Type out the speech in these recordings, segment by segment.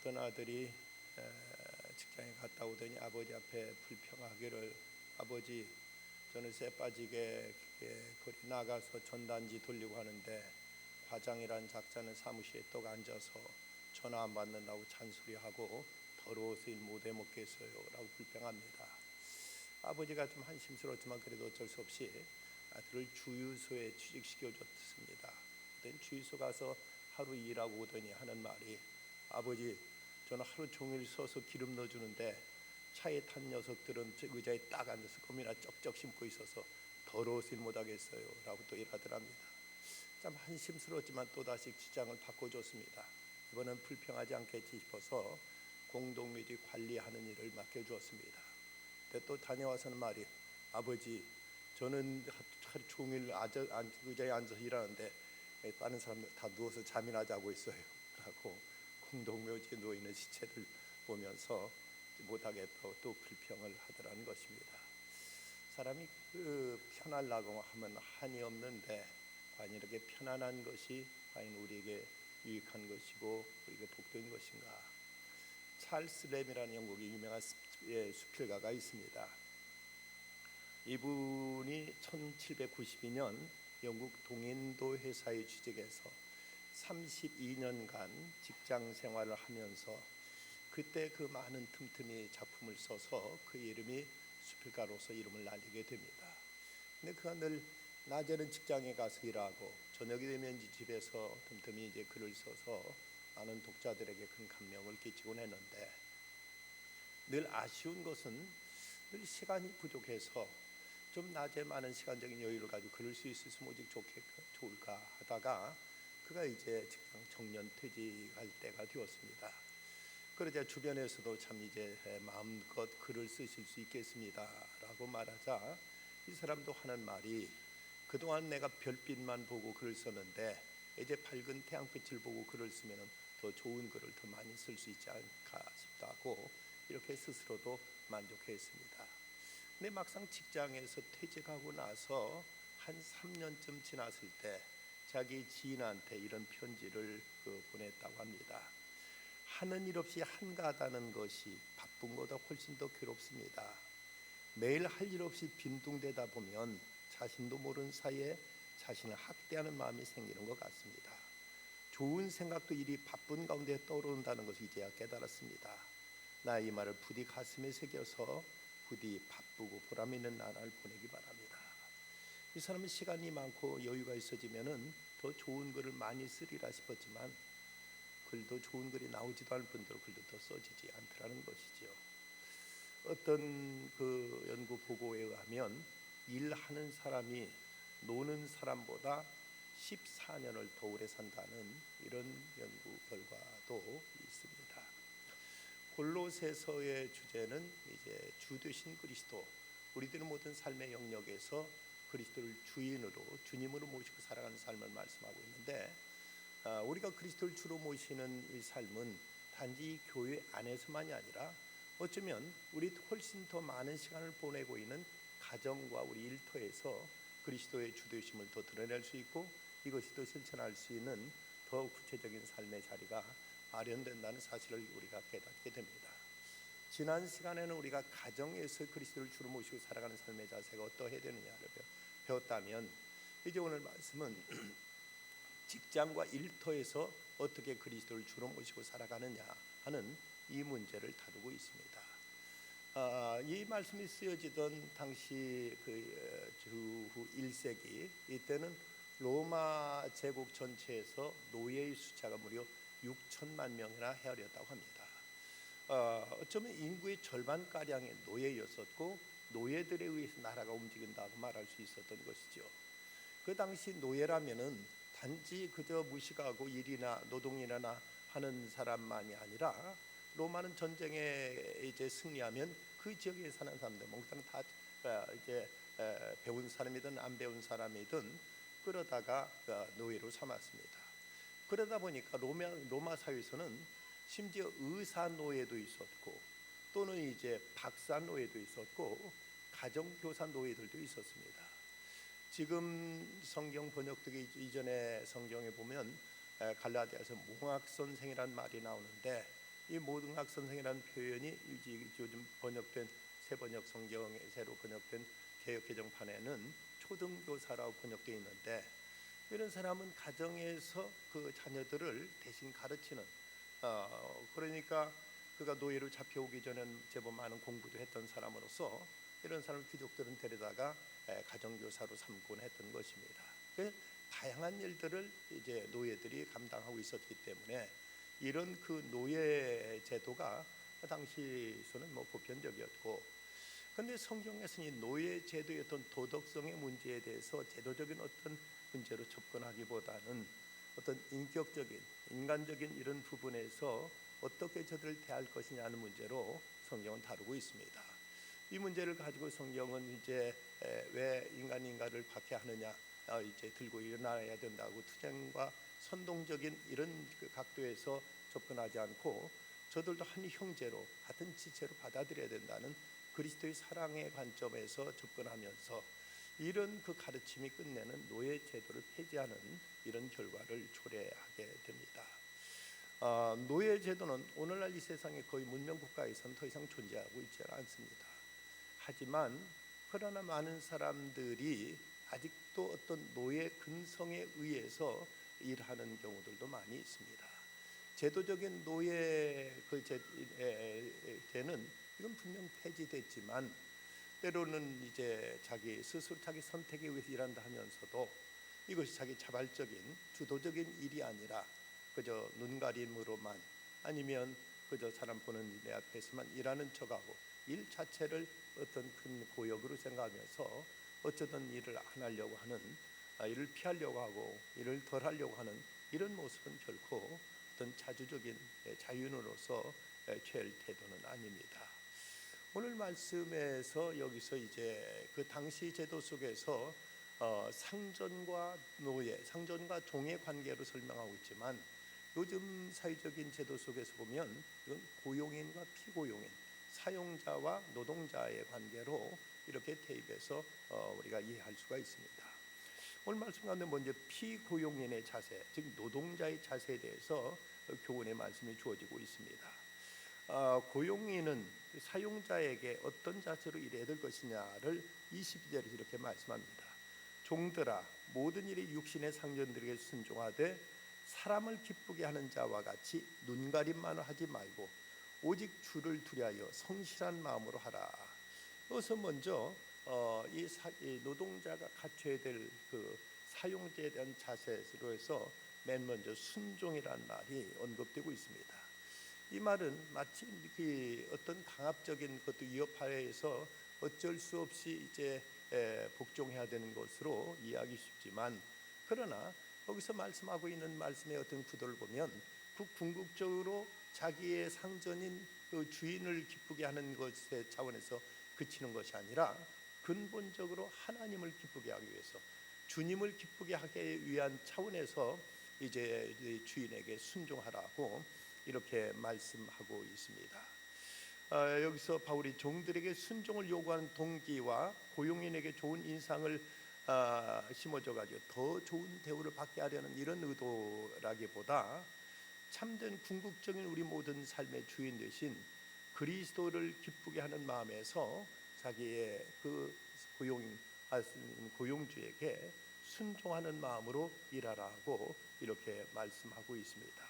어떤 아들이 직장에 갔다 오더니 아버지 앞에 불평하기를, 아버지, 저는 쇠 빠지게 거리 나가서 전단지 돌리고 하는데 과장이란 작자는 사무실에 떡 앉아서 전화 안 받는다고 잔소리하고 더러워서 일 못해 먹겠어요 라고 불평합니다. 아버지가 좀 한심스러웠지만 그래도 어쩔 수 없이 아들을 주유소에 취직시켜줬습니다. 그때 주유소 가서 하루 일하고 오더니 하는 말이, 아버지, 저는 하루 종일 서서 기름 넣어주는데 차에 탄 녀석들은 의자에 딱 앉아서 껌이나 쩍쩍 씹고 있어서 더러워서 일 못하겠어요 라고 또 일하더랍니다. 참 한심스러웠지만 또다시 직장을 바꿔줬습니다. 이번엔 불평하지 않겠지 싶어서 공동묘지 관리하는 일을 맡겨주었습니다. 근데 또 다녀와서는 말이, 아버지, 저는 하루 종일 의자에 앉아서 일하는데 다른 사람들 다 누워서 잠이나 자고 있어요 라고 공동묘지에 누워있는 시체를 보면서 못하겠다고 또 불평을 하더라는 것입니다. 사람이 편하려고 하면 한이 없는데 과연 이렇게 편안한 것이 과연 우리에게 유익한 것이고 우리에게 복된 것인가? 찰스 램이라는 영국의 유명한 수필가가 있습니다. 이분이 1792년 영국 동인도 회사에 취직해서 32년간 직장 생활을 하면서 그때 그 많은 틈틈이 작품을 써서 그 이름이 수필가로서 이름을 날리게 됩니다. 근데 그가 늘 낮에는 직장에 가서 일하고 저녁이 되면 집에서 틈틈이 이제 글을 써서 많은 독자들에게 큰 감명을 끼치곤 했는데, 늘 아쉬운 것은 늘 시간이 부족해서 좀 낮에 많은 시간적인 여유를 가지고 글을 쓸 수 있으면 오직 좋을까 하다가 그가 이제 직장 정년 퇴직할 때가 되었습니다. 그러자 주변에서도 참 이제 마음껏 글을 쓰실 수 있겠습니다라고 말하자 이 사람도 하는 말이, 그동안 내가 별빛만 보고 글을 썼는데 이제 밝은 태양빛을 보고 글을 쓰면 더 좋은 글을 더 많이 쓸 수 있지 않을까 싶다고 이렇게 스스로도 만족했습니다. 근데 막상 직장에서 퇴직하고 나서 한 3년쯤 지났을 때 자기 지인한테 이런 편지를 보냈다고 합니다. 하는 일 없이 한가하다는 것이 바쁜 것보다 훨씬 더 괴롭습니다. 매일 할 일 없이 빈둥대다 보면 자신도 모르는 사이에 자신을 학대하는 마음이 생기는 것 같습니다. 좋은 생각도 일이 바쁜 가운데 떠오른다는 것을 이제야 깨달았습니다. 나 이 말을 부디 가슴에 새겨서 부디 바쁘고 보람 있는 나날을 보내기 바랍니다. 이 사람은 시간이 많고 여유가 있어지면은 더 좋은 글을 많이 쓰리라 싶었지만 글도 좋은 글이 나오지도 않을 뿐더러 글도 더 써지지 않더라는 것이죠. 어떤 그 연구 보고에 의하면 일하는 사람이 노는 사람보다 14년을 더 오래 산다는 이런 연구 결과도 있습니다. 골로새서의 주제는 이제 주 되신 그리스도, 우리들의 모든 삶의 영역에서 그리스도를 주인으로, 주님으로 모시고 살아가는 삶을 말씀하고 있는데, 우리가 그리스도를 주로 모시는 이 삶은 단지 교회 안에서만이 아니라 어쩌면 우리 훨씬 더 많은 시간을 보내고 있는 가정과 우리 일터에서 그리스도의 주되심을 더 드러낼 수 있고 이것이 더 실천할 수 있는 더 구체적인 삶의 자리가 마련된다는 사실을 우리가 깨닫게 됩니다. 지난 시간에는 우리가 가정에서 그리스도를 주로 모시고 살아가는 삶의 자세가 어떠해야 되느냐를 배웠다면, 이제 오늘 말씀은 직장과 일터에서 어떻게 그리스도를 주로 모시고 살아가느냐 하는 이 문제를 다루고 있습니다. 이 말씀이 쓰여지던 당시 그 주후 1세기, 이때는 로마 제국 전체에서 노예의 숫자가 무려 6천만 명이나 헤아렸다고 합니다. 어쩌면 인구의 절반가량의 노예였었고 노예들에 의해서 나라가 움직인다고 말할 수 있었던 것이죠. 그 당시 노예라면은 단지 그저 무식하고 일이나 노동이나 하는 사람만이 아니라, 로마는 전쟁에 이제 승리하면 그 지역에 사는 사람들 몽땅 다 이제 배운 사람이든 안 배운 사람이든 끌어다가 노예로 삼았습니다. 그러다 보니까 로마 사회에서는 심지어 의사 노예도 있었고 또는 이제 박사 노예도 있었고 가정교사 노예들도 있었습니다. 지금 성경 번역되기 이전에 성경에 보면 갈라디아서 몽학 선생이란 말이 나오는데, 이 모등학 선생이라는 표현이 요즘 번역된 새 번역 성경에 새로 번역된 개역 개정판에는 초등교사라고 번역되어 있는데, 이런 사람은 가정에서 그 자녀들을 대신 가르치는, 그러니까 그가 노예로 잡혀오기 전엔 제법 많은 공부도 했던 사람으로서 이런 사람을 귀족들은 데려다가 가정교사로 삼곤 했던 것입니다. 다양한 일들을 이제 노예들이 감당하고 있었기 때문에 이런 그 노예 제도가 당시에서는 뭐 보편적이었고, 그런데 성경에서는 이 노예 제도의 어떤 도덕성의 문제에 대해서 제도적인 어떤 문제로 접근하기보다는 어떤 인격적인 인간적인 이런 부분에서 어떻게 저들을 대할 것이냐는 문제로 성경은 다루고 있습니다. 이 문제를 가지고 성경은 이제 왜 인간을 박해하느냐, 이제 들고 일어나야 된다고 투쟁과 선동적인 이런 그 각도에서 접근하지 않고 저들도 한 형제로 같은 지체로 받아들여야 된다는 그리스도의 사랑의 관점에서 접근하면서 이런 그 가르침이 끝내는 노예 제도를 폐지하는 이런 결과를 초래하게 됩니다. 노예 제도는 오늘날 이 세상에 거의 문명 국가에서는 더 이상 존재하고 있지 않습니다. 하지만 그러나 많은 사람들이 아직도 어떤 노예 근성에 의해서 일하는 경우들도 많이 있습니다. 제도적인 노예 제는 이건 분명 폐지됐지만 때로는 이제 자기 스스로 자기 선택에 의해서 일한다 하면서도 이것이 자기 자발적인 주도적인 일이 아니라 그저 눈가림으로만, 아니면 그저 사람 보는 내 앞에서만 일하는 척하고 일 자체를 어떤 큰 고역으로 생각하면서 어쩌든 일을 안 하려고 하는, 일을 피하려고 하고 일을 덜 하려고 하는 이런 모습은 결코 어떤 자주적인 자윤으로서 취할 태도는 아닙니다. 오늘 말씀에서 여기서 이제 그 당시 제도 속에서 상전과 노예, 상전과 종의 관계로 설명하고 있지만 요즘 사회적인 제도 속에서 보면 이건 고용인과 피고용인, 사용자와 노동자의 관계로 이렇게 대입해서 우리가 이해할 수가 있습니다. 오늘 말씀 가운데 먼저 피고용인의 자세, 즉 노동자의 자세에 대해서 교훈의 말씀이 주어지고 있습니다. 고용인은 사용자에게 어떤 자세로 일해야 될 것이냐를 22절에서 이렇게 말씀합니다. 종들아, 모든 일이 육신의 상전들에게 순종하되 사람을 기쁘게 하는 자와 같이 눈가림만을 하지 말고 오직 주를 두려하여 성실한 마음으로 하라. 여기서 먼저 이 노동자가 갖춰야 될 그 사용자에 대한 자세로 해서 맨 먼저 순종이라는 말이 언급되고 있습니다. 이 말은 마치 어떤 강압적인 것도 위협하에서 어쩔 수 없이 이제 복종해야 되는 것으로 이해하기 쉽지만, 그러나 여기서 말씀하고 있는 말씀의 어떤 구도를 보면 그 궁극적으로 자기의 상전인 그 주인을 기쁘게 하는 것의 차원에서 그치는 것이 아니라 근본적으로 하나님을 기쁘게 하기 위해서, 주님을 기쁘게 하기 위한 차원에서 이제 주인에게 순종하라고 이렇게 말씀하고 있습니다. 여기서 바울이 종들에게 순종을 요구하는 동기와 고용인에게 좋은 인상을 심어줘 가지고 더 좋은 대우를 받게 하려는 이런 의도라기보다 참된 궁극적인 우리 모든 삶의 주인 되신 그리스도를 기쁘게 하는 마음에서 자기의 그 고용주에게 순종하는 마음으로 일하라고 이렇게 말씀하고 있습니다.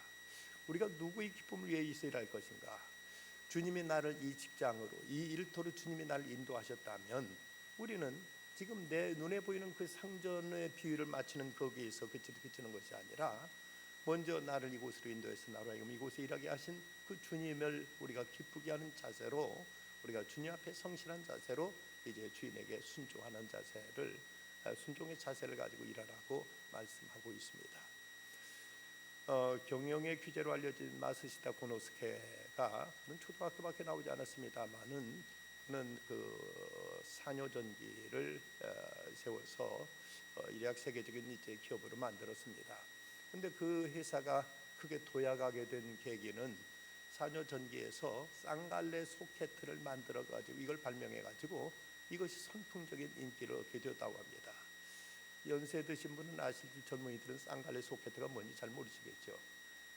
우리가 누구의 기쁨을 위해서 일할 것인가? 주님이 나를 이 직장으로, 이 일터로 주님이 나를 인도하셨다면 우리는 지금 내 눈에 보이는 그 상전의 비율을 맞추는 거기에서 그치는 것이 아니라 먼저 나를 이곳으로 인도해서 나로 하여금 이곳에 일하게 하신 그 주님을 우리가 기쁘게 하는 자세로, 우리가 주님 앞에 성실한 자세로 이제 주인에게 순종하는 자세를, 순종의 자세를 가지고 일하라고 말씀하고 있습니다. 경영의 규제로 알려진 마스시다 고노스케가 초등학교밖에 나오지 않았습니다만은 그는 그 사뇨전기를 세워서 일약 세계적인 이제 기업으로 만들었습니다. 그런데 그 회사가 크게 도약하게 된 계기는 사뇨전기에서 쌍갈래 소켓을 만들어 가지고 이걸 발명해 가지고 이것이 선풍적인 인기를 얻게 되었다고 합니다. 연세 드신 분은 아실지 젊은이들은 쌍갈래 소켓가 뭔지 잘 모르시겠죠.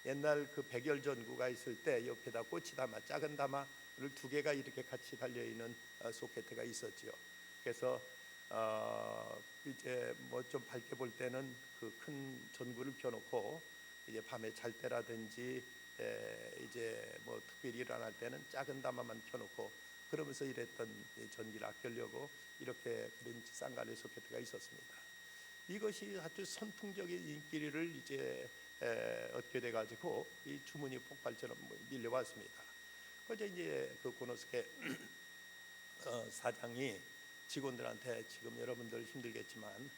옛날 그 백열 전구가 있을 때 옆에다 꽃이 담아 작은 담아를 두 개가 이렇게 같이 달려 있는 소켓가 있었지요. 그래서 이제 뭐 좀 밝게 볼 때는 그 큰 전구를 켜놓고 이제 밤에 잘 때라든지 이제 뭐 특별히 일어날 때는 작은 담아만 켜놓고 그러면서 일했던 전기를 아끼려고 이렇게 그런 쌍갈래 소켓가 있었습니다. 이것이 아주 선풍적인 인기를 이제 얻게 돼가지고 이 주문이 폭발처럼 밀려왔습니다. 그래서 이제 그 고노스케 사장이 직원들한테 지금 여러분들 힘들겠지만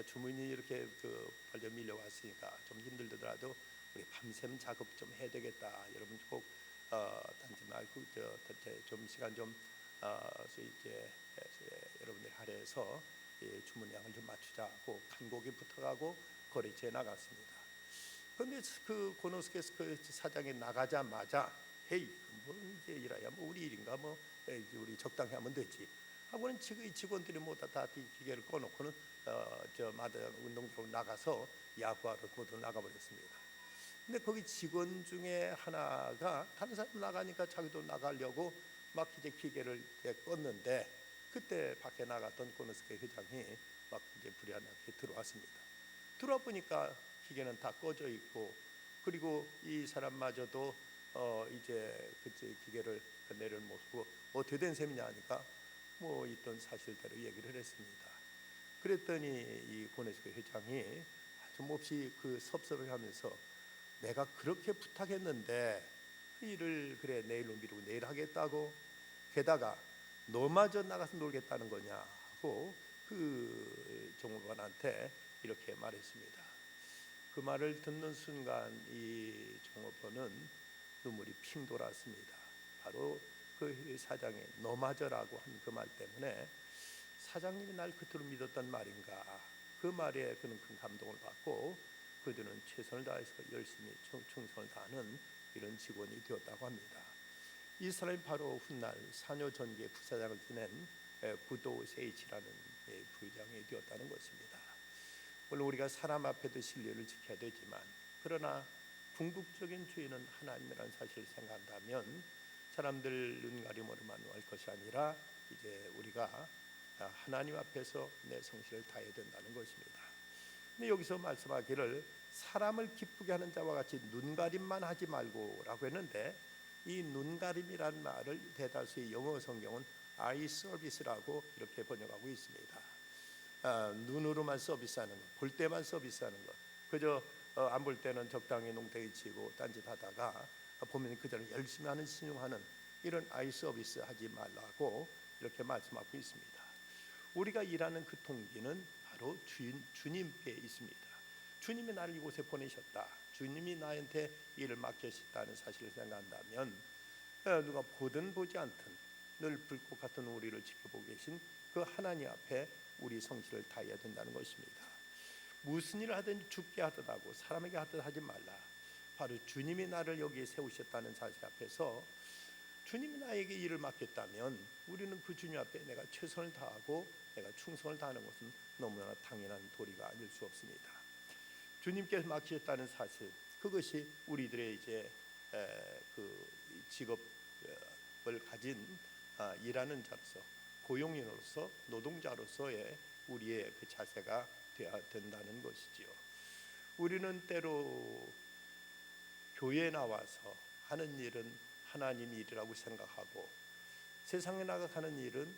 주문이 이렇게 그 발려 밀려왔으니까 좀 힘들더라도 우리 밤샘 작업 좀 해야 되겠다. 여러분 꼭 단지 말고 좀 시간 좀 이제 여러분들 할애해서 주문량을 좀 맞추자고 간곡이 부탁하고 거래처에 나갔습니다. 그런데 그 고노스케 그 사장이 나가자마자 헤이 뭐 이제 일하야 뭐 우리 일인가 뭐 우리 적당히 하면 되지 하고는 지금 직원들이 모두 다 기계를 꺼놓고는 저 마다 운동장으로 나가서 야구하러 모두 나가버렸습니다. 근데 거기 직원 중에 하나가 다른 사람 나가니까 자기도 나가려고 막 이제 기계를 껐는데 그때 밖에 나갔던 고노스케 회장이 막 이제 불안하게 들어왔습니다. 들어와 보니까 기계는 다 꺼져 있고 그리고 이 사람마저도 이제 그때 기계를 내려놓고 어떻게 된 셈이냐 하니까 뭐 있던 사실대로 얘기를 했습니다. 그랬더니 이 고노스케 회장이 아주 몹시 그 섭섭해하면서 내가 그렇게 부탁했는데 일을 그래 내일로 미루고 내일 하겠다고 게다가 너마저 나가서 놀겠다는 거냐고 그 종업원한테 이렇게 말했습니다. 그 말을 듣는 순간 이 종업원은 눈물이 핑 돌았습니다. 바로 그 사장이 너마저라고 한 그 말 때문에 사장님이 날 그토록 믿었단 말인가 그 말에 그는 큰 감동을 받고 그들은 최선을 다해서 열심히 충성을 다하는 이런 직원이 되었다고 합니다. 이 사람이 바로 훗날 산요 전기의 부사장을 지낸 구도 세이치라는 부회장이 되었다는 것입니다. 물론 우리가 사람 앞에도 신뢰를 지켜야 되지만 그러나 궁극적인 주인은 하나님이라는 사실을 생각한다면 사람들 눈가림으로만 할 것이 아니라 이제 우리가 하나님 앞에서 내 성실을 다해야 된다는 것입니다. 근데 여기서 말씀하기를 사람을 기쁘게 하는 자와 같이 눈가림만 하지 말고라고 했는데 이 눈가림이란 말을 대다수의 영어 성경은 eye service라고 이렇게 번역하고 있습니다. 눈으로만 서비스하는 것, 볼 때만 서비스하는 것. 그저 안 볼 때는 적당히 농태기 치고 딴짓하다가 보면 그저는 열심히 하는 신용하는 이런 아이 서비스 하지 말라고 이렇게 말씀하고 있습니다. 우리가 일하는 그 동기는 바로 주님께 있습니다. 주님이 나를 이곳에 보내셨다. 주님이 나한테 일을 맡기셨다는 사실을 생각한다면 누가 보든 보지 않든 늘 불꽃 같은 우리를 지켜보고 계신 그 하나님 앞에 우리 성실을 다해야 된다는 것입니다. 무슨 일을 하든 죽게 하더라도 사람에게 하든 하지 말라. 바로 주님이 나를 여기에 세우셨다는 사실 앞에서 주님이 나에게 일을 맡겼다면 우리는 그 주님 앞에 내가 최선을 다하고 내가 충성을 다하는 것은 너무나 당연한 도리가 아닐 수 없습니다. 주님께서 맡기셨다는 사실 그것이 우리들의 이제 그 직업을 가진 일하는 자로서 고용인으로서 노동자로서의 우리의 그 자세가 되어야 된다는 것이지요. 우리는 때로 교회에 나와서 하는 일은 하나님 일이라고 생각하고 세상에 나가는 일은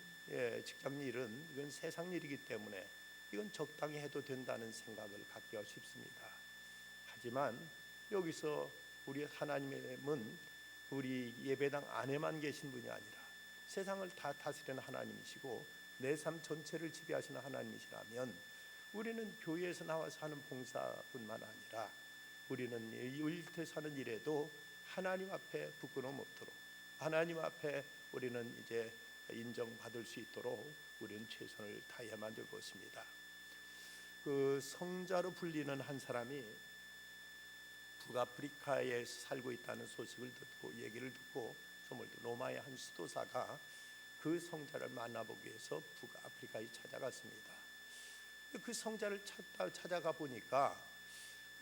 직장 일은 이건 세상 일이기 때문에 이건 적당히 해도 된다는 생각을 갖기가 쉽습니다. 하지만 여기서 우리 하나님은 우리 예배당 안에만 계신 분이 아니라 세상을 다 다스리는 하나님이시고 내 삶 전체를 지배하시는 하나님이시라면 우리는 교회에서 나와서 하는 봉사뿐만 아니라 우리는 일터에서 하는 일에도 하나님 앞에 부끄러움 없도록 하나님 앞에 우리는 이제 인정받을 수 있도록 우리는 최선을 다해야만 될 것입니다. 그 성자로 불리는 한 사람이 북아프리카에 살고 있다는 소식을 듣고 얘기를 듣고 로마의 한 수도사가 그 성자를 만나보기 위해서 북아프리카에 찾아갔습니다. 그 성자를 찾아가 보니까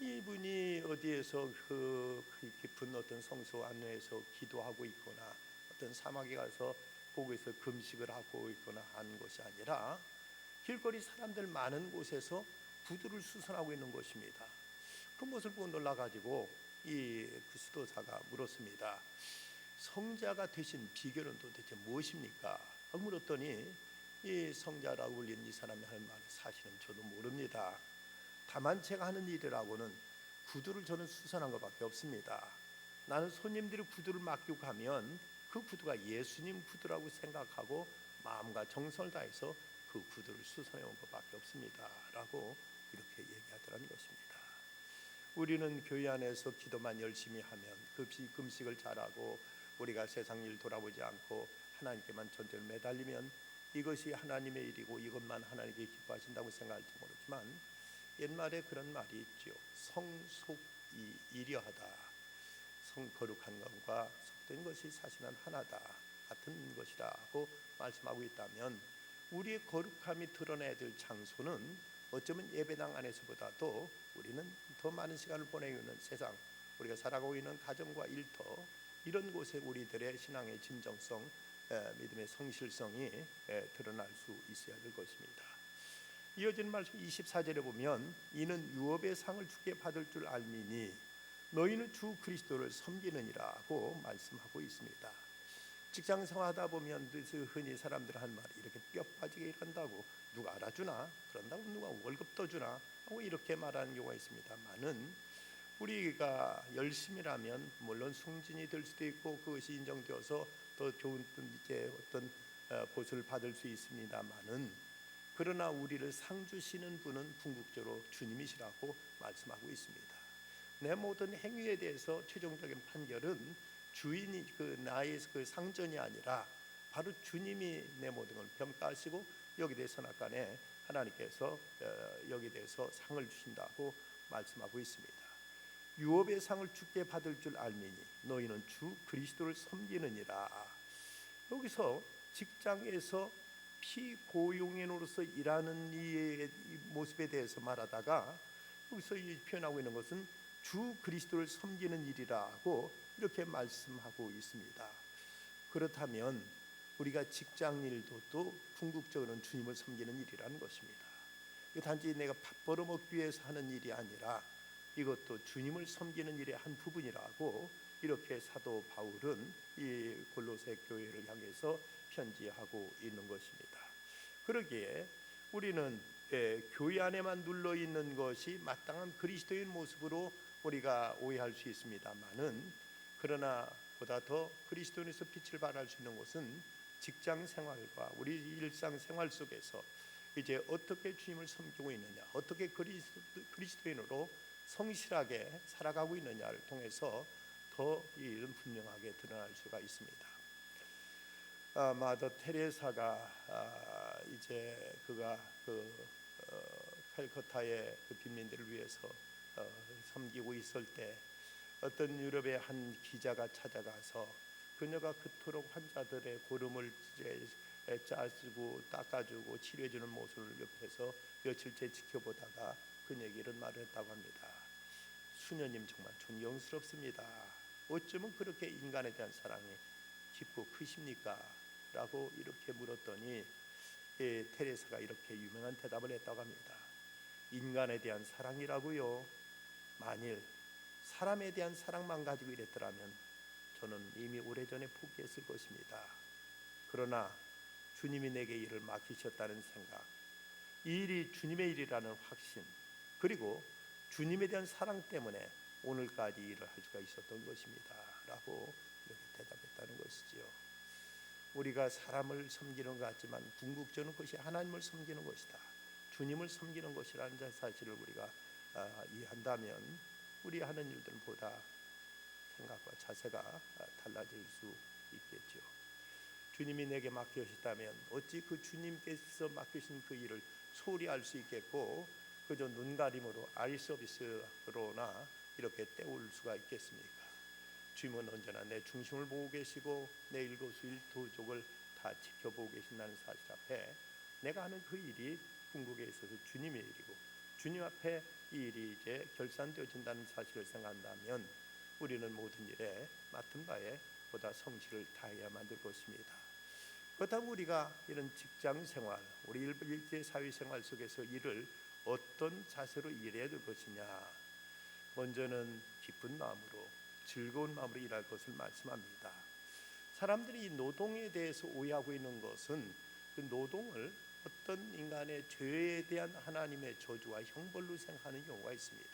이분이 어디에서 그 깊은 어떤 성소 안에서 기도하고 있거나 어떤 사막에 가서 거기서 금식을 하고 있거나 한 것이 아니라 길거리 사람들 많은 곳에서 구두를 수선하고 있는 것입니다. 그 모습을 보고 놀라가지고 그 수도사가 물었습니다. 성자가 되신 비결은 도대체 무엇입니까? 물었더니 이 성자라고 불리는 이 사람이 하는 말이 사실은 저도 모릅니다. 다만 제가 하는 일이라고는 구두를 저는 수선한 것밖에 없습니다. 나는 손님들이 구두를 맡기고 가면 그 구두가 예수님 구두라고 생각하고 마음과 정성을 다해서 그 구두를 수선해 온 것밖에 없습니다 라고 이렇게 얘기하더라는 것입니다. 우리는 교회 안에서 기도만 열심히 하면 그 금식을 잘하고 우리가 세상 일 돌아보지 않고 하나님께만 전적으로 매달리면 이것이 하나님의 일이고 이것만 하나님께 기뻐하신다고 생각할지 모르지만 옛말에 그런 말이 있죠. 성속이 이려하다. 성거룩한 것과 속된 것이 사실은 하나다, 같은 것이라고 말씀하고 있다면 우리의 거룩함이 드러내야 될 장소는 어쩌면 예배당 안에서보다도 우리는 더 많은 시간을 보내고 있는 세상, 우리가 살아가고 있는 가정과 일터, 이런 곳에 우리들의 신앙의 진정성, 믿음의 성실성이 드러날 수 있어야 될 것입니다. 이어지는 말씀 24절에 보면 이는 유업의 상을 주께 받을 줄 알미니 너희는 주 그리스도를 섬기느니라고 말씀하고 있습니다. 직장 생활하다 보면 흔히 사람들 하는 말이 이렇게 뼈 빠지게 일한다고 누가 알아주나? 그런다고 누가 월급 더 주나? 하고 이렇게 말하는 경우가 있습니다만은 우리가 열심히 하면 물론 승진이 될 수도 있고 그것이 인정되어서 더 좋은 이제 어떤 보수를 받을 수 있습니다만은 그러나 우리를 상 주시는 분은 궁극적으로 주님이시라고 말씀하고 있습니다. 내 모든 행위에 대해서 최종적인 판결은 주인이 나의 상전이 아니라 바로 주님이 내 모든 걸 평가하시고 여기 대해서 선악간에 하나님께서 여기 대해서 상을 주신다고 말씀하고 있습니다. 유업의 상을 주께 받을 줄 알미니 너희는 주 그리스도를 섬기느니라. 여기서 직장에서 피고용인으로서 일하는 이 모습에 대해서 말하다가 여기서 표현하고 있는 것은 주 그리스도를 섬기는 일이라고 이렇게 말씀하고 있습니다. 그렇다면 우리가 직장 일도 또 궁극적으로는 주님을 섬기는 일이라는 것입니다. 이거 단지 내가 밥 벌어먹기 위해서 하는 일이 아니라 이것도 주님을 섬기는 일의 한 부분이라고 이렇게 사도 바울은 이 골로새 교회를 향해서 편지하고 있는 것입니다. 그러기에 우리는 교회 안에만 눌러 있는 것이 마땅한 그리스도인 모습으로 우리가 오해할 수 있습니다만은 그러나 보다 더 그리스도인에서 빛을 발할 수 있는 것은 직장 생활과 우리 일상 생활 속에서 이제 어떻게 주님을 섬기고 있느냐, 어떻게 그리스도인으로 성실하게 살아가고 있느냐를 통해서 더 이런 분명하게 드러날 수가 있습니다. 마더 테레사가 이제 그가 칼커타의 빈민들을 위해서 섬기고 있을 때 어떤 유럽의 한 기자가 찾아가서 그녀가 그토록 환자들의 고름을 짜주고 닦아주고 치료해주는 모습을 옆에서 며칠째 지켜보다가 그녀에게 이런 말을 했다고 합니다. 수녀님 정말 존경스럽습니다. 어쩌면 그렇게 인간에 대한 사랑이 깊고 크십니까? 라고 이렇게 물었더니 테레사가 이렇게 유명한 대답을 했다고 합니다. 인간에 대한 사랑이라고요? 만일 사람에 대한 사랑만 가지고 이랬더라면 저는 이미 오래전에 포기했을 것입니다. 그러나 주님이 내게 일을 맡기셨다는 생각, 이 일이 주님의 일이라는 확신, 그리고 주님에 대한 사랑 때문에 오늘까지 일을 할 수가 있었던 것입니다 라고 이렇게 대답했다는 것이지요. 우리가 사람을 섬기는 것 같지만 궁극적으로 그것이 하나님을 섬기는 것이다, 주님을 섬기는 것이라는 사실을 우리가 이해한다면 우리 하는 일들보다 생각과 자세가 달라질 수 있겠죠. 주님이 내게 맡기셨다면 어찌 그 주님께서 맡기신 그 일을 소홀히 할 수 있겠고 그저 눈가림으로 아이 서비스로나 이렇게 때울 수가 있겠습니까? 주님은 언제나 내 중심을 보고 계시고 내 일거수일투족을 다 지켜보고 계신다는 사실 앞에 내가 하는 그 일이 궁극에 있어서 주님의 일이고 주님 앞에 이 일이 이제 결산되어진다는 사실을 생각한다면 우리는 모든 일에 맡은 바에 보다 성실을 다해야만 될 것입니다. 그렇다면 우리가 이런 직장 생활, 우리 일제 사회 생활 속에서 일을 어떤 자세로 일해야 될 것이냐? 먼저는 기쁜 마음으로, 즐거운 마음으로 일할 것을 말씀합니다. 사람들이 이 노동에 대해서 오해하고 있는 것은 그 노동을 어떤 인간의 죄에 대한 하나님의 저주와 형벌로 생각하는 경우가 있습니다.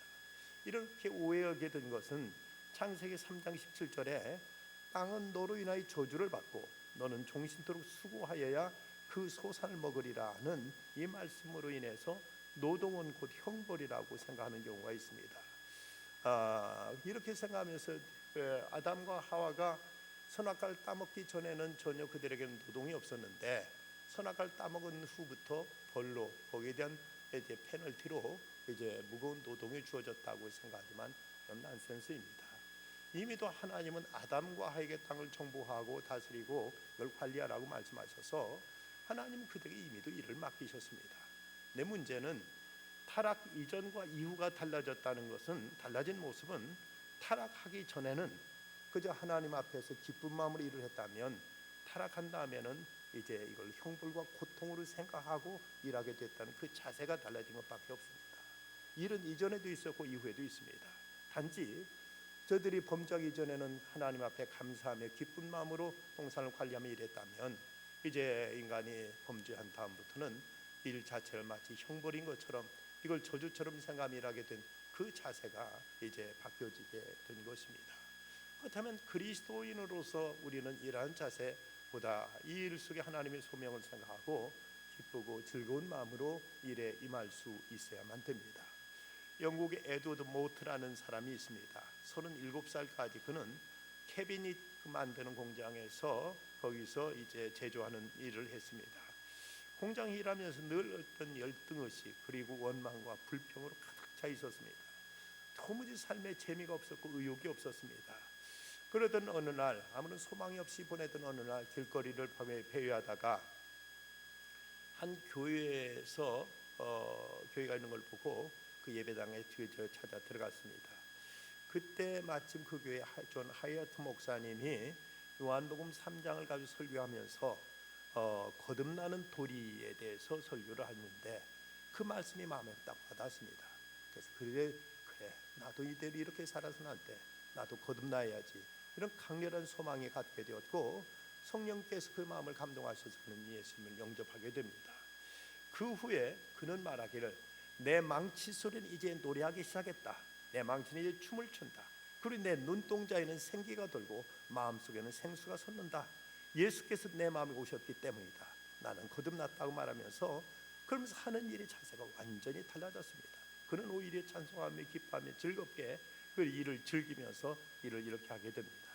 이렇게 오해하게 된 것은 창세기 3장 17절에 땅은 너로 인하여 저주를 받고 너는 종신토록 수고하여야 그 소산을 먹으리라는 이 말씀으로 인해서 노동은 곧 형벌이라고 생각하는 경우가 있습니다. 이렇게 생각하면서 아담과 하와가 선악과를 따먹기 전에는 전혀 그들에게는 노동이 없었는데 선악과를 따먹은 후부터 벌로 거기에 대한 이제 페널티로 이제 무거운 노동이 주어졌다고 생각하지만 그건 난센스입니다. 이미도 하나님은 아담과 하에게 땅을 정복하고 다스리고 이걸 관리하라고 말씀하셔서 하나님은 그들에게 이미도 일을 맡기셨습니다. 내 문제는 타락 이전과 이후가 달라졌다는 것은, 달라진 모습은 타락하기 전에는 그저 하나님 앞에서 기쁜 마음으로 일을 했다면 타락한 다음에는 이제 이걸 형벌과 고통으로 생각하고 일하게 됐다는 그 자세가 달라진 것밖에 없습니다. 일은 이전에도 있었고 이후에도 있습니다. 단지 저들이 범죄하기 전에는 하나님 앞에 감사하며 기쁜 마음으로 동산을 관리하며 일했다면 이제 인간이 범죄한 다음부터는 일 자체를 마치 형벌인 것처럼 이걸 저주처럼 생각하며 일하게 된 그 자세가 이제 바뀌어지게 된 것입니다. 그렇다면 그리스도인으로서 우리는 이러한 자세보다 이 일 속에 하나님의 소명을 생각하고 기쁘고 즐거운 마음으로 일에 임할 수 있어야만 됩니다. 영국의 에드워드 모트라는 사람이 있습니다. 37살까지 그는 캐비닛 만드는 공장에서 거기서 이제 제조하는 일을 했습니다. 공장 일하면서 늘 어떤 열등의식 그리고 원망과 불평으로 가득 차 있었습니다. 도무지 삶에 재미가 없었고 의욕이 없었습니다. 그러던 어느 날, 아무런 소망이 없이 보내던 어느 날 길거리를 배회하다가 한 교회에서 교회가 있는 걸 보고 그 예배당에 찾아 들어갔습니다. 그때 마침 그 교회 존 하이어트 목사님이 요한복음 3장을 가지고 설교하면서 거듭나는 도리에 대해서 설교를 하는데 그 말씀이 마음에 딱 와닿습니다. 그래서 그래 나도 이대로 이렇게 살아서는 안 돼. 나도 거듭나야지. 이런 강렬한 소망이 갖게 되었고 성령께서 그 마음을 감동하셔서 그는 예수님을 영접하게 됩니다. 그 후에 그는 말하기를 내 망치 소리는 이제 노래하기 시작했다. 내 망치는 이제 춤을 춘다. 그리고 내 눈동자에는 생기가 돌고 마음속에는 생수가 솟는다. 예수께서 내 마음에 오셨기 때문이다. 나는 거듭났다고 말하면서 그러면서 하는 일의 자세가 완전히 달라졌습니다. 그는 오히려 찬송하며 기뻐하며 즐겁게 그 일을 즐기면서 일을 이렇게 하게 됩니다.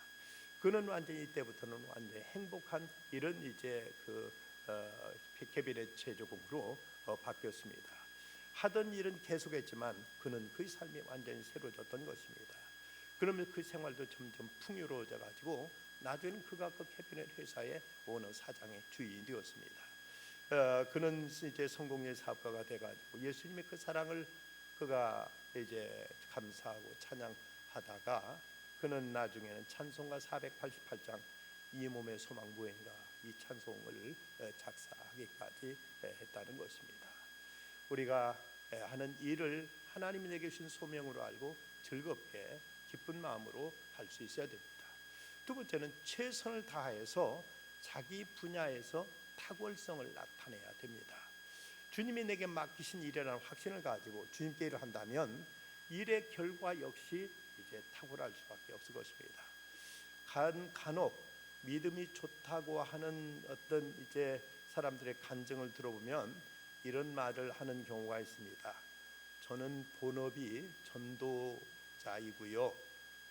그는 완전히 이때부터는 완전히 행복한 이런 이제 캐비넷 제조공으로 바뀌었습니다. 하던 일은 계속했지만 그는 그 삶이 완전히 새로워졌던 것입니다. 그러면 그 생활도 점점 풍요로워져 가지고 나중에는 그가 그 캐비넷 회사의 오너 사장의 주인이 되었습니다. 그는 이제 성공의 사업가가 돼가지고 예수님의 그 사랑을 그가 이제 감사하고 찬양하다가 그는 나중에는 찬송가 488장 이 몸의 소망 무엇인가 이 찬송을 작사하기까지 했다는 것입니다. 우리가 하는 일을 하나님이 내게 주신 소명으로 알고 즐겁게 기쁜 마음으로 할 수 있어야 됩니다. 두 번째는 최선을 다해서 자기 분야에서 탁월성을 나타내야 됩니다. 주님이 내게 맡기신 일이라는 확신을 가지고 주님께 일을 한다면 일의 결과 역시 이제 탁월할 수밖에 없을 것입니다. 간혹 믿음이 좋다고 하는 어떤 이제 사람들의 간증을 들어보면 이런 말을 하는 경우가 있습니다. 저는 본업이 전도자이고요.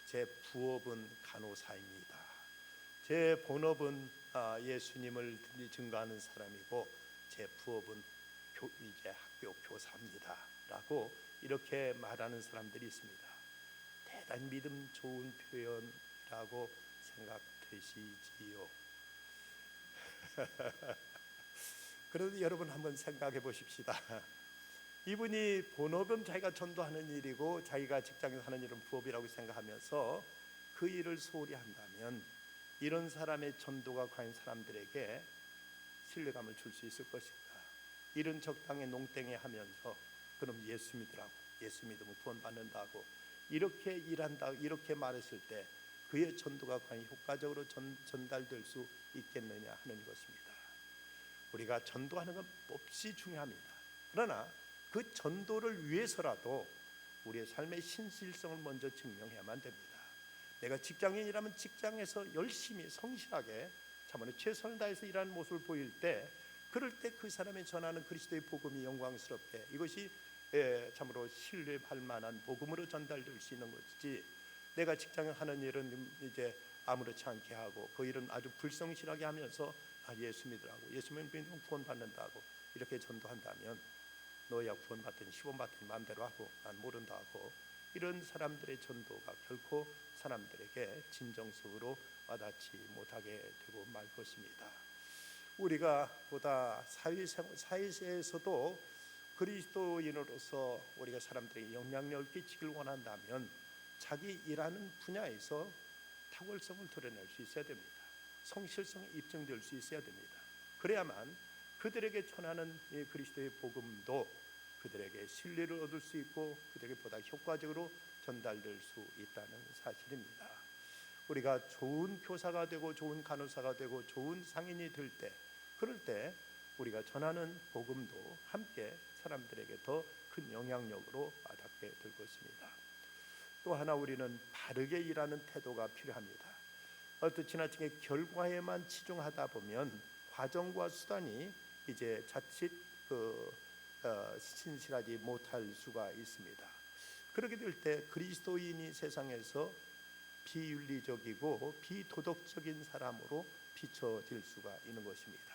제 부업은 간호사입니다. 제 본업은 예수님을 증거하는 사람이고 제 부업은 이제 학교 교사입니다. 라고 이렇게 말하는 사람들이 있습니다. 대단히 믿음 좋은 표현이라고 생각되시지요. 그래도 여러분 한번 생각해 보십시다. 이분이 본업은 자기가 전도하는 일이고 자기가 직장에서 하는 일은 부업이라고 생각하면서 그 일을 소홀히 한다면 이런 사람의 전도가 과연 사람들에게 신뢰감을 줄 수 있을 것인가? 일은 적당히 농땡이 하면서 그럼 예수 믿으라고, 예수 믿으면 구원 받는다고 이렇게 일한다 이렇게 말했을 때 그의 전도가 과연 효과적으로 전달될 수 있겠느냐 하는 것입니다. 우리가 전도하는 건 몹시 중요합니다. 그러나 그 전도를 위해서라도 우리의 삶의 신실성을 먼저 증명해야만 됩니다. 내가 직장인이라면 직장에서 열심히 성실하게 참으로 최선을 다해서 일하는 모습을 보일 때, 그럴 때 그 사람이 전하는 그리스도의 복음이 영광스럽게 이것이 참으로 신뢰할 만한 복음으로 전달될 수 있는 것이지, 내가 직장에 하는 일은 이제 아무렇지 않게 하고 그 일은 아주 불성실하게 하면서 예수 믿으라고, 예수 믿으면 구원 받는다고 이렇게 전도한다면 너야 구원 받든 시험 받든 마음대로 하고 난 모른다 하고, 이런 사람들의 전도가 결코 사람들에게 진정성으로 와닿지 못하게 되고 말 것입니다. 우리가 보다 사회에서도 그리스도인으로서 우리가 사람들에게 영향력을 끼치길 원한다면 자기 일하는 분야에서 탁월성을 드러낼 수 있어야 됩니다. 성실성이 입증될 수 있어야 됩니다. 그래야만 그들에게 전하는 이 그리스도의 복음도 그들에게 신뢰를 얻을 수 있고 그들에게 보다 효과적으로 전달될 수 있다는 사실입니다. 우리가 좋은 교사가 되고 좋은 간호사가 되고 좋은 상인이 될 때, 그럴 때 우리가 전하는 복음도 함께 사람들에게 더 큰 영향력으로 와닿게 될 것입니다. 또 하나, 우리는 바르게 일하는 태도가 필요합니다. 지나치게 결과에만 치중하다 보면 과정과 수단이 이제 자칫 신실하지 못할 수가 있습니다. 그렇게 될 때 그리스도인이 세상에서 비윤리적이고 비도덕적인 사람으로 비춰질 수가 있는 것입니다.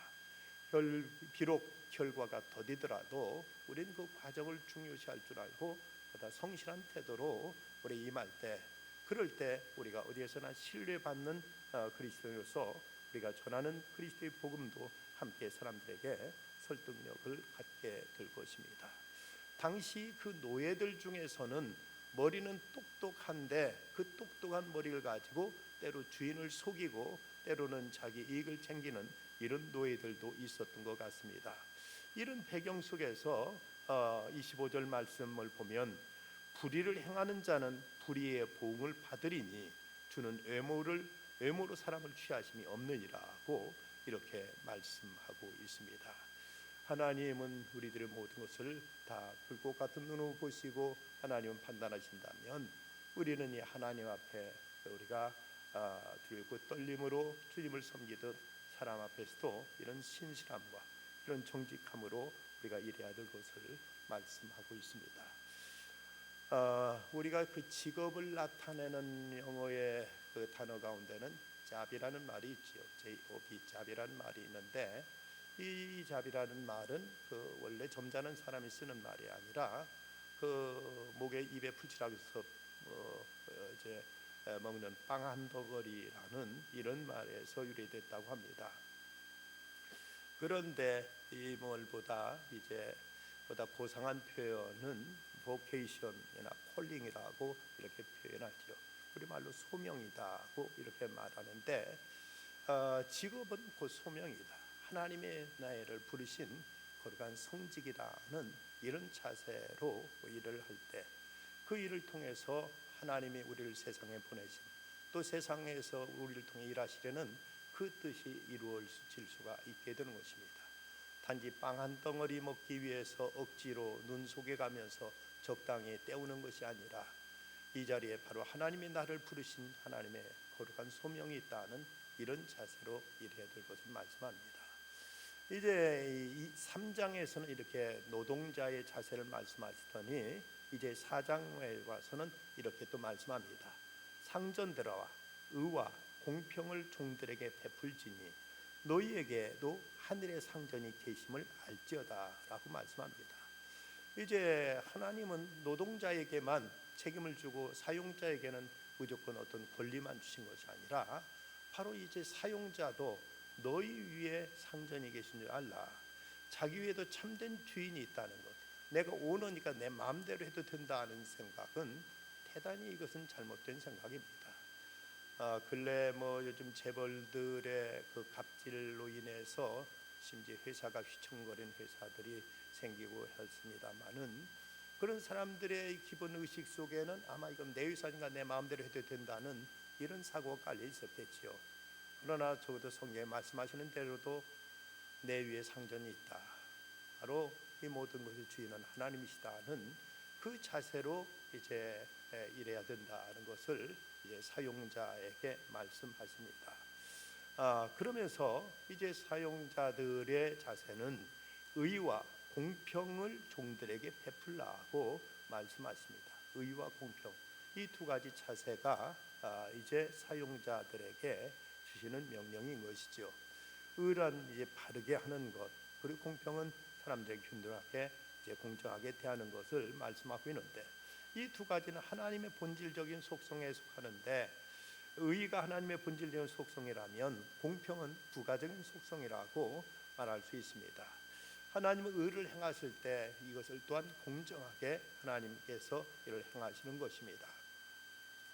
비록 결과가 더디더라도 우리는 그 과정을 중요시할 줄 알고 보다 성실한 태도로 우리 임할 때, 그럴 때 우리가 어디에서나 신뢰받는 그리스도인으로서 우리가 전하는 그리스도의 복음도 함께 사람들에게 설득력을 갖게 될 것입니다. 당시 그 노예들 중에서는 머리는 똑똑한데 그 똑똑한 머리를 가지고 때로 주인을 속이고 때로는 자기 이익을 챙기는 이런 노예들도 있었던 것 같습니다. 이런 배경 속에서 25절 말씀을 보면 불의를 행하는 자는 불의의 보응을 받으리니 주는 외모로 사람을 취하심이 없느니라고 이렇게 말씀하고 있습니다. 하나님은 우리들의 모든 것을 다 불꽃 같은 눈으로 보시고 하나님은 판단하신다면 우리는 이 하나님 앞에 우리가 들고 떨림으로 주님을 섬기듯 사람 앞에서도 이런 신실함과 이런 정직함으로 우리가 일해야 될 것을 말씀하고 있습니다. 우리가 그 직업을 나타내는 영어의 그 단어 가운데는 잡이라는 말이 있지요. J-O-B, 잡이라는 말이 있는데, 이 잡이라는 말은 그 원래 점잖은 사람이 쓰는 말이 아니라 그 목에 입에 풀칠하고 해서 이제 먹는 빵 한 덩어리라는 이런 말에서 유래됐다고 합니다. 그런데 이 말보다 이제 보다 고상한 표현은 vocation이나 calling이라고 이렇게 표현하죠. 우리말로 소명이다고 이렇게 말하는데, 직업은 곧 소명이다. 하나님의 나를 부르신 거룩한 성직이라는 이런 자세로 일을 할 때, 그 일을 통해서 하나님이 우리를 세상에 보내신, 또 세상에서 우리를 통해 일하시려는 그 뜻이 이루어질 수가 있게 되는 것입니다. 단지 빵 한 덩어리 먹기 위해서 억지로 눈 속에 가면서 적당히 때우는 것이 아니라 이 자리에 바로 하나님이 나를 부르신 하나님의 거룩한 소명이 있다는 이런 자세로 일해야 될 것을 말씀합니다. 이제 이 3장에서는 이렇게 노동자의 자세를 말씀하시더니 이제 4장에 와서는 이렇게 또 말씀합니다. 상전들아 의와 공평을 종들에게 베풀지니 너희에게도 하늘의 상전이 계심을 알지어다 라고 말씀합니다. 이제 하나님은 노동자에게만 책임을 주고 사용자에게는 무조건 어떤 권리만 주신 것이 아니라 바로 이제 사용자도 너희 위에 상전이 계신 줄 알라. 자기 위에도 참된 주인이 있다는 것, 내가 오너니까 내 마음대로 해도 된다는 생각은 대단히 이것은 잘못된 생각입니다. 근래 뭐 요즘 재벌들의 그 갑질로 인해서 심지어 회사가 휘청거리는 회사들이 생기고 했습니다만은, 그런 사람들의 기본 의식 속에는 아마 이건 내 회사니까 내 마음대로 해도 된다는 이런 사고가 깔려 있었겠지요. 그러나 적어도 성경에 말씀하시는 대로도 내 위에 상전이 있다, 바로 이 모든 것의 주인은 하나님이시다는 그 자세로 이제 일해야 된다는 것을 이제 사용자에게 말씀하십니다. 그러면서 이제 사용자들의 자세는 의와 공평을 종들에게 베풀라고 말씀하십니다. 의와 공평, 이 두 가지 자세가 이제 사용자들에게 주시는 명령인 것이죠. 의란 이제 바르게 하는 것, 그리고 공평은 사람들에게 균등하게 이제 공정하게 대하는 것을 말씀하고 있는데, 이 두 가지는 하나님의 본질적인 속성에 속하는데, 의가 하나님의 본질적인 속성이라면 공평은 부가적인 속성이라고 말할 수 있습니다. 하나님은 의를 행하실 때 이것을 또한 공정하게 하나님께서 이를 행하시는 것입니다.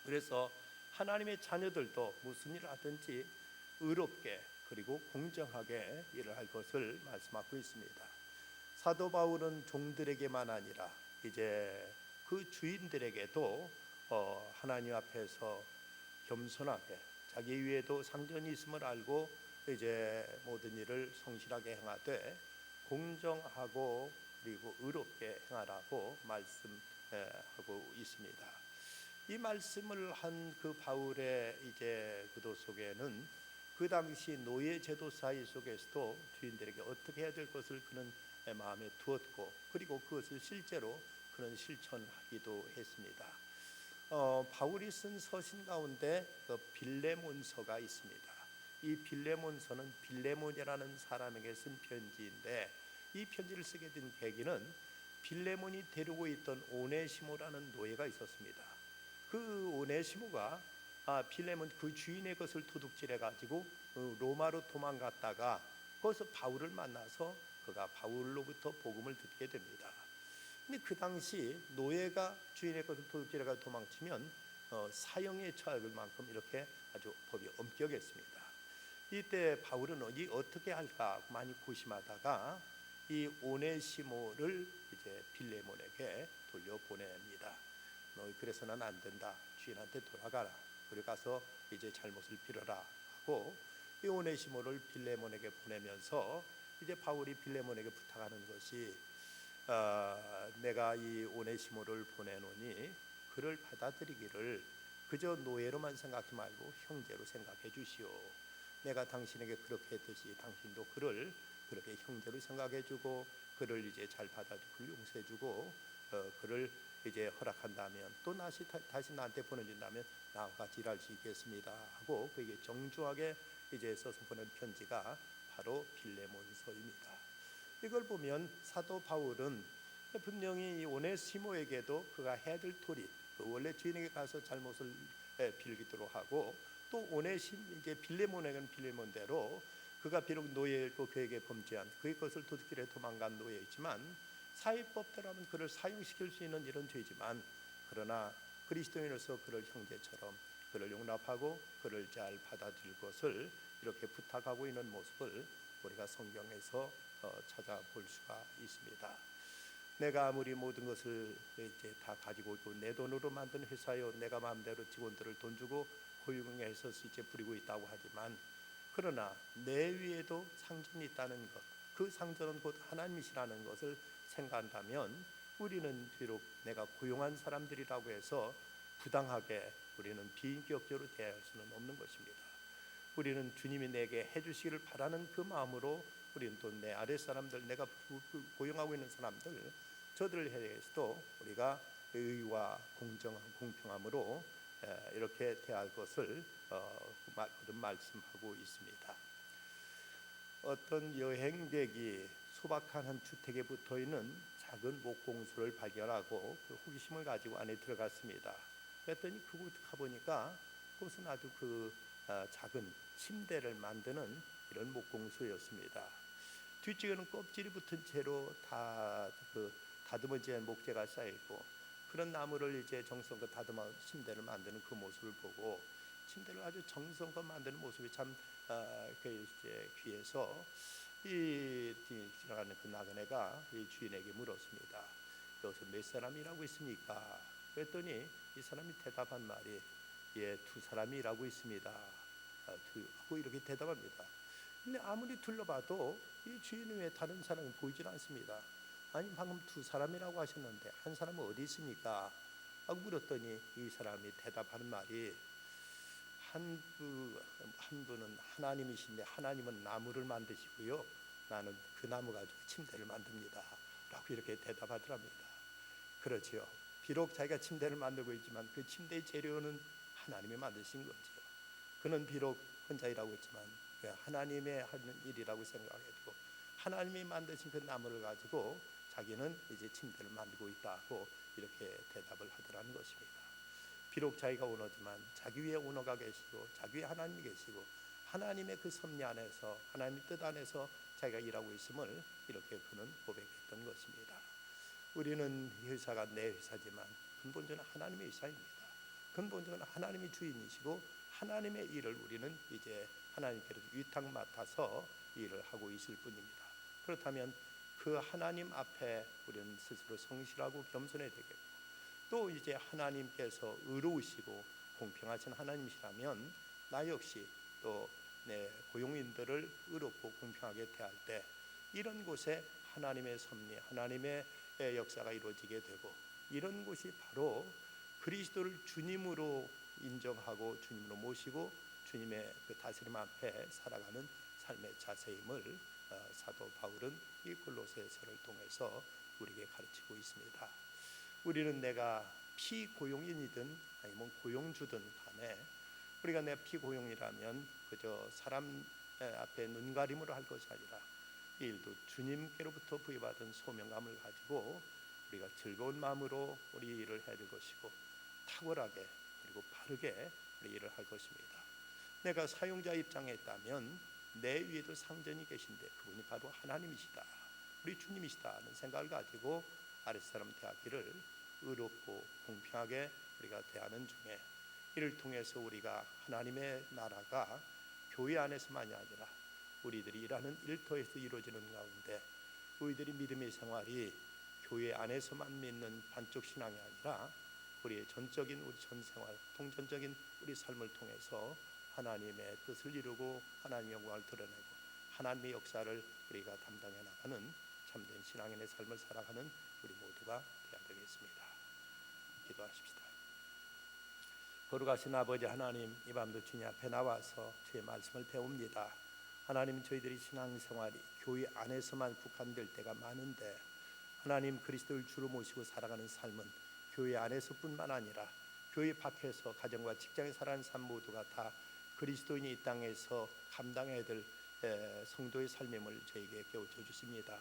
그래서 하나님의 자녀들도 무슨 일을 하든지 의롭게 그리고 공정하게 일을 할 것을 말씀하고 있습니다. 사도 바울은 종들에게만 아니라 이제 그 주인들에게도 하나님 앞에서 겸손하게 자기 위에도 상전이 있음을 알고 이제 모든 일을 성실하게 행하되 공정하고 그리고 의롭게 행하라고 말씀하고 있습니다. 이 말씀을 한 그 바울의 이제 기도 속에는 그 당시 노예 제도 사이 속에서도 주인들에게 어떻게 해야 될 것을 그는 마음에 두었고, 그리고 그것을 실제로 그는 실천하기도 했습니다. 바울이 쓴 서신 가운데 빌레몬서가 있습니다. 이 빌레몬서는 빌레몬이라는 사람에게 쓴 편지인데, 이 편지를 쓰게 된 계기는 빌레몬이 데리고 있던 오네시모라는 노예가 있었습니다. 그 오네시모가 빌레몬 그 주인의 것을 도둑질해 가지고 로마로 도망갔다가 거기서 바울을 만나서 그가 바울로부터 복음을 듣게 됩니다. 근데 그 당시 노예가 주인의 것을 도둑질해 가지고 도망치면 사형에 처할 만큼 이렇게 아주 법이 엄격했습니다. 이때 바울은 이 어떻게 할까 많이 고심하다가 이 오네시모를 이제 빌레몬에게 돌려보냅니다. 너 그래서는 안 된다. 주인한테 돌아가라. 그리고 가서 이제 잘못을 빌어라 하고 이 오네시모를 빌레몬에게 보내면서 이제 바울이 빌레몬에게 부탁하는 것이 내가 이 오네시모를 보내노니 그를 받아들이기를 그저 노예로만 생각하지 말고 형제로 생각해 주시오. 내가 당신에게 그렇게 했듯이 당신도 그를 그렇게 형제로 생각해 주고 그를 이제 잘 받아주고 그를 용서해 주고 그를 이제 허락한다면 또 다시 나한테 보내준다면 나와 같이 일할 수 있겠습니다 하고 그에게 정중하게 이제 써서 보낸 편지가 바로 빌레몬서입니다. 이걸 보면 사도 바울은 분명히 오네시모에게도 그가 해야 될 도리, 원래 주인에게 가서 잘못을 빌기도록 하고, 또 이제 빌레몬에게는 빌레몬대로 그가 비록 노예였고 그에게 범죄한 그의 것을 도둑질해 도망간 노예이지만 사회법대로는 그를 사용시킬 수 있는 이런 죄지만, 그러나 그리스도인으로서 그를 형제처럼 그를 용납하고 그를 잘 받아들일 것을 이렇게 부탁하고 있는 모습을 우리가 성경에서 찾아볼 수가 있습니다. 내가 아무리 모든 것을 이제 다 가지고 있고 내 돈으로 만든 회사요, 내가 마음대로 직원들을 돈 주고 고용해서 이제 부리고 있다고 하지만, 그러나 내 위에도 상전이 있다는 것, 그 상전은 곧 하나님이시라는 것을 생각한다면 우리는 비록 내가 고용한 사람들이라고 해서 부당하게 우리는 비인격적으로 대할 수는 없는 것입니다. 우리는 주님이 내게 해주시기를 바라는 그 마음으로 우리는 또 내 아래 사람들, 내가 고용하고 있는 사람들, 저들에 대해서도 우리가 의와 공평함으로 이렇게 대할 것을 말씀하고 있습니다. 어떤 여행객이 소박한 한 주택에 붙어있는 작은 목공소를 발견하고 그 호기심을 가지고 안에 들어갔습니다. 그랬더니 그곳 가보니까 그것은 아주 작은 침대를 만드는 이런 목공소였습니다. 뒷쪽에는 껍질이 붙은 채로 다듬어진 목재가 쌓여 있고 그런 나무를 이제 정성껏 다듬어 침대를 만드는 그 모습을 보고 침대를 아주 정성껏 만드는 모습이 참 그 이제 귀해서 이 지나가는 그 나그네가 이 주인에게 물었습니다. 여기서 몇 사람이 일하고 있습니까? 그랬더니 이 사람이 대답한 말이 예, 두 사람이 일하고 있습니다. 하고 이렇게 대답합니다. 근데 아무리 둘러봐도 이 주인 외에 다른 사람이 보이질 않습니다. 아니 방금 두 사람이라고 하셨는데 한 사람은 어디 있습니까? 하고 물었더니 이 사람이 대답하는 말이 한 분은 하나님이신데 하나님은 나무를 만드시고요, 나는 그 나무 가지고 침대를 만듭니다 라고 이렇게 대답하더랍니다. 그렇지요. 비록 자기가 침대를 만들고 있지만 그 침대의 재료는 하나님이 만드신 거죠. 그는 비록 혼자 일하고 있지만 하나님의 하는 일이라고 생각하고 하나님이 만드신 그 나무를 가지고 자기는 이제 침대를 만들고 있다고 이렇게 대답을 하더라는 것입니다. 비록 자기가 오너지만 자기 위에 오너가 계시고 자기 위에 하나님이 계시고 하나님의 그 섭리 안에서 하나님의 뜻 안에서 자기가 일하고 있음을 이렇게 그는 고백했던 것입니다. 우리는 회사가 내 회사지만 근본적으로 하나님의 회사입니다. 근본적으로 하나님이 주인이시고 하나님의 일을 우리는 이제 하나님께로 위탁 맡아서 일을 하고 있을 뿐입니다. 그렇다면 그 하나님 앞에 우리는 스스로 성실하고 겸손해야 되겠고 또 이제 하나님께서 의로우시고 공평하신 하나님이시라면 나 역시 또 내 고용인들을 의롭고 공평하게 대할 때 이런 곳에 하나님의 섭리, 하나님의 역사가 이루어지게 되고 이런 곳이 바로 그리스도를 주님으로 인정하고 주님으로 모시고 주님의 그 다스림 앞에 살아가는 삶의 자세임을 사도 바울은 이 골로새서를 통해서 우리에게 가르치고 있습니다. 우리는 내가 피고용인이든 아니면 고용주든 간에 우리가 내 피고용이라면 그저 사람 앞에 눈가림으로 할 것이 아니라 이 일도 주님께로부터 부여받은 소명감을 가지고 우리가 즐거운 마음으로 우리 일을 해야 될 것이고 탁월하게 그리고 바르게 우리 일을 할 것입니다. 내가 사용자 입장에 있다면 내 위에도 상전이 계신데 그분이 바로 하나님이시다, 우리 주님이시다는 생각을 가지고 아랫사람 대하기를 의롭고 공평하게 우리가 대하는 중에 이를 통해서 우리가 하나님의 나라가 교회 안에서만이 아니라 우리들이 일하는 일터에서 이루어지는 가운데 우리들이 믿음의 생활이 교회 안에서만 믿는 반쪽 신앙이 아니라 우리의 전적인 우리 전생활, 통전적인 우리 삶을 통해서 하나님의 뜻을 이루고 하나님의 영광을 드러내고 하나님의 역사를 우리가 담당해 나가는 참된 신앙인의 삶을 살아가는 우리 모두가 되어야 되겠습니다. 기도하십시다. 거룩하신 아버지 하나님, 이 밤도 주님 앞에 나와서 주의 말씀을 배웁니다. 하나님, 저희들이 신앙생활이 교회 안에서만 국한될 때가 많은데 하나님, 그리스도를 주로 모시고 살아가는 삶은 교회 안에서뿐만 아니라 교회 밖에서 가정과 직장에 살아가는 삶 모두가 다 그리스도인이 이 땅에서 감당해야 될 성도의 삶임을 저에게 깨우쳐 주십니다.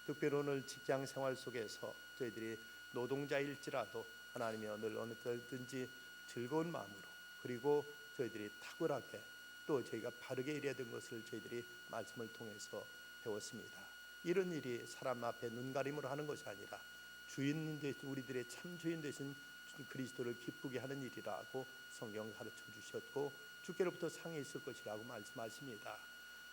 특별히 오늘 직장 생활 속에서 저희들이 노동자일지라도 하나님이 어느 때든지 즐거운 마음으로 그리고 저희들이 탁월하게 또 저희가 바르게 일해야 되는 것을 저희들이 말씀을 통해서 배웠습니다. 이런 일이 사람 앞에 눈가림으로 하는 것이 아니라 주인 되신 우리들의 참 주인 되신 그리스도를 기쁘게 하는 일이라고 성경 가르쳐 주셨고 주께로부터 상이 있을 것이라고 말씀하십니다.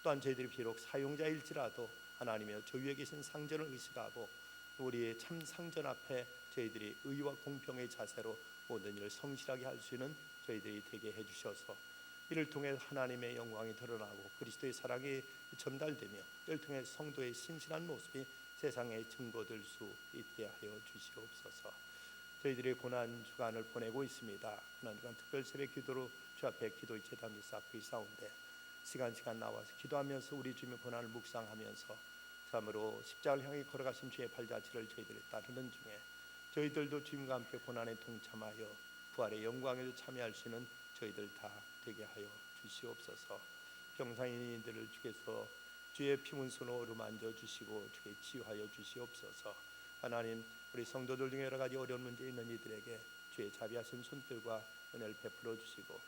또한 저희들이 비록 사용자일지라도 하나님이여 저 위에 계신 상전을 의식하고 우리의 참 상전 앞에 저희들이 의와 공평의 자세로 모든 일을 성실하게 할 수 있는 저희들이 되게 해주셔서 이를 통해 하나님의 영광이 드러나고 그리스도의 사랑이 전달되며 이를 통해 성도의 신실한 모습이 세상에 증거될 수 있게 하여 주시옵소서. 저희들이 고난 주간을 보내고 있습니다. 고난 주간 특별 새벽 기도로 주 앞에 기도의 제단을 쌓고 있사온데 시간 나와서 기도하면서 우리 주님의 고난을 묵상하면서 참으로 십자가를 향해 걸어가신 주의 발자취를 저희들이 따르는 중에 저희들도 주님과 함께 고난에 동참하여 부활의 영광에도 참여할 수 있는 저희들 다 되게 하여 주시옵소서. 병상인들을 주께서 주의 피문수로 어루만져 주시고 주께 치유하여 주시옵소서. 하나님, 우리 성도들 중에 여러 가지 어려운 문제 있는 이들에게 주의 자비하신 손길과 은혜를 베풀어 주시고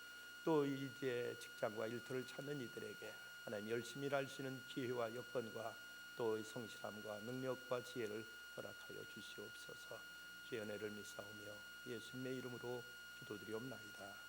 또 이제 직장과 일터를 찾는 이들에게 하나님 열심히 일할 수 있는 기회와 여건과 또 성실함과 능력과 지혜를 허락하여 주시옵소서. 주의 은혜를 믿사오며 예수님의 이름으로 기도드리옵나이다.